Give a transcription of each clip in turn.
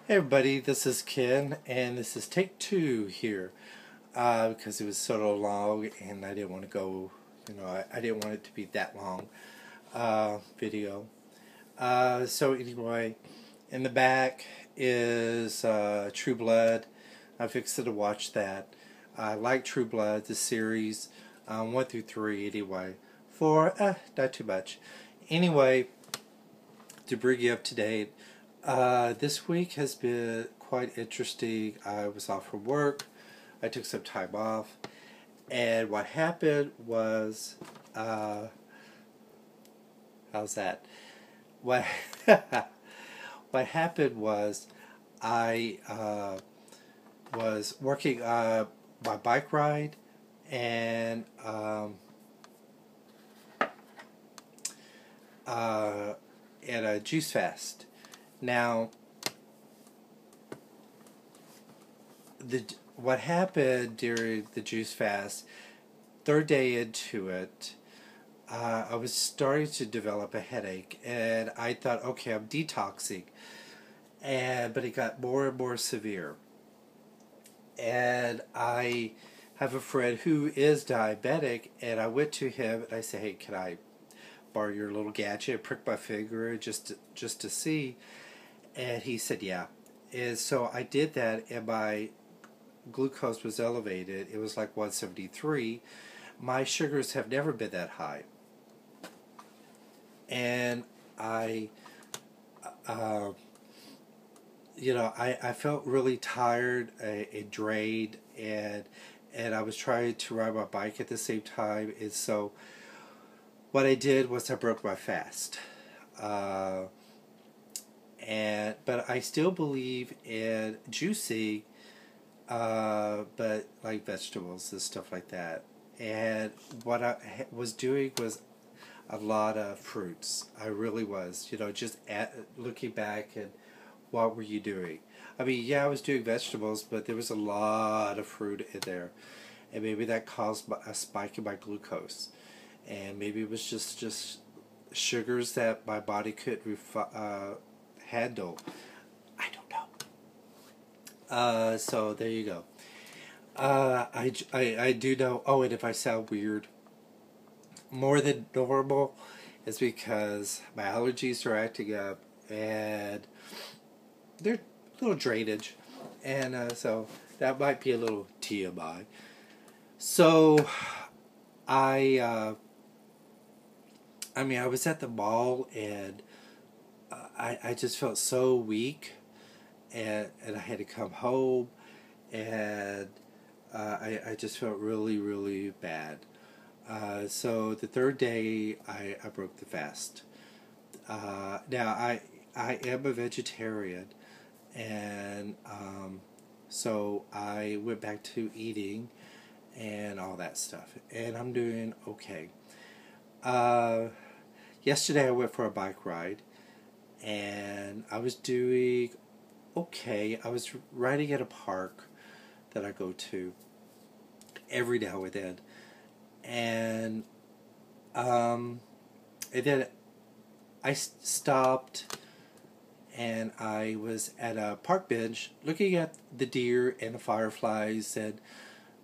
Hey everybody, this is Ken, and this is take two here because it was sort of long, and I didn't want to go. I didn't want it to be that long video. So anyway, in the back is True Blood. I fixed it to watch that. I like True Blood, the series 1 through 3. Anyway, 4, not too much. Anyway, to bring you up to date. This week has been quite interesting. I was off from work. I took some time off. And what happened was, how's that? What, what happened was I was working my bike ride and at a Juice Fest. Now, what happened during the Juice Fast, third day into it, I was starting to develop a headache, and I thought, okay, I'm detoxing, but it got more and more severe. And I have a friend who is diabetic, and I went to him and I said, hey, can I borrow your little gadget, prick my finger just to see? And he said, yeah. And so I did that, and my glucose was elevated. It was like 173. My sugars have never been that high. And I felt really tired and drained, and I was trying to ride my bike at the same time. And so what I did was I broke my fast. But I still believe in juicing, but like vegetables and stuff like that. And what I was doing was a lot of fruits. I really was. Just looking back and what were you doing? I mean, yeah, I was doing vegetables, but there was a lot of fruit in there, and maybe that caused a spike in my glucose, and maybe it was just sugars that my body could handle. I don't know. So there you go. I do know. Oh, and if I sound weird, more than normal, is because my allergies are acting up, and they're a little drainage, and so that might be a little TMI. So I I was at the mall, and I just felt so weak, and I had to come home, and I just felt really, really bad. So the third day, I broke the fast. Now, I am a vegetarian, and so I went back to eating and all that stuff, and I'm doing okay. Yesterday I went for a bike ride, and I was doing okay. I was riding at a park that I go to every now and then, and and then I stopped, and I was at a park bench looking at the deer and the fireflies, and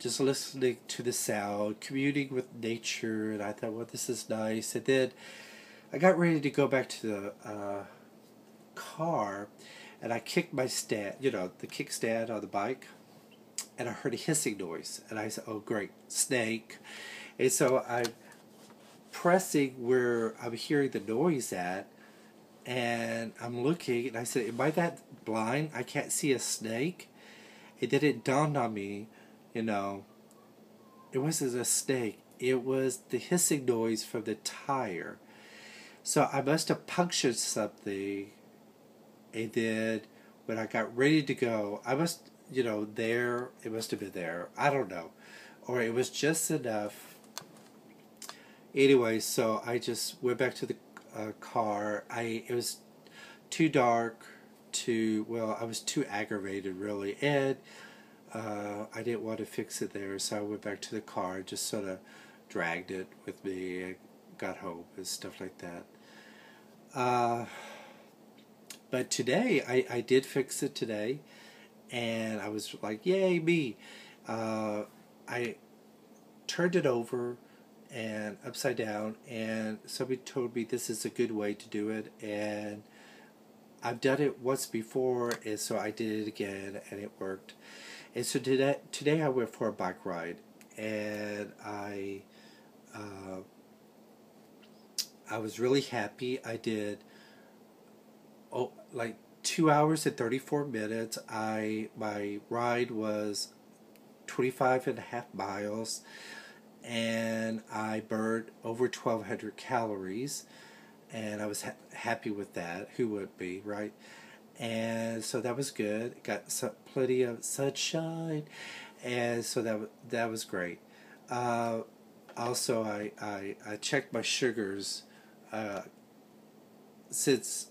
just listening to the sound, communing with nature, and I thought, well, this is nice. And then I got ready to go back to the car, and I kicked my stand, the kickstand on the bike, and I heard a hissing noise, and I said, oh great, snake. And so I'm pressing where I'm hearing the noise at, and I'm looking, and I said, am I that blind? I can't see a snake? And then it dawned on me, it wasn't a snake. It was the hissing noise from the tire. So I must have punctured something, and then when I got ready to go, I must, it must have been there. I don't know. Or it was just enough. Anyway, so I just went back to the car. It was too dark, I was too aggravated, really, and I didn't want to fix it there, so I went back to the car, just sort of dragged it with me, got home and stuff like that. But today, I did fix it today, and I was like, yay, me. I turned it over and upside down, and somebody told me this is a good way to do it, and I've done it once before, and so I did it again, and it worked. And so today I went for a bike ride, and uh, I was really happy. I did like 2 hours and 34 minutes. My ride was 25.5 miles, and I burned over 1,200 calories, and I was happy with that. Who would be, right? And so that was good. Got plenty of sunshine, and so that was great. Uh, Also, I checked my sugars uh, since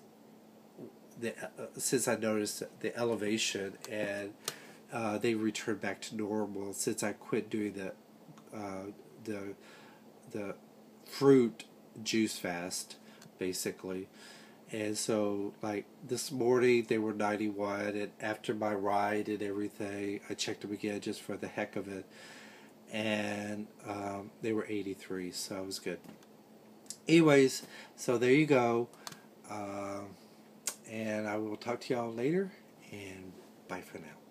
since I noticed the elevation, and they returned back to normal since I quit doing uh, the the fruit juice fast, basically. And so, like, this morning they were 91, and after my ride and everything, I checked them again just for the heck of it, and they were 83, so it was good. Anyways, so there you go, and I will talk to y'all later, and bye for now.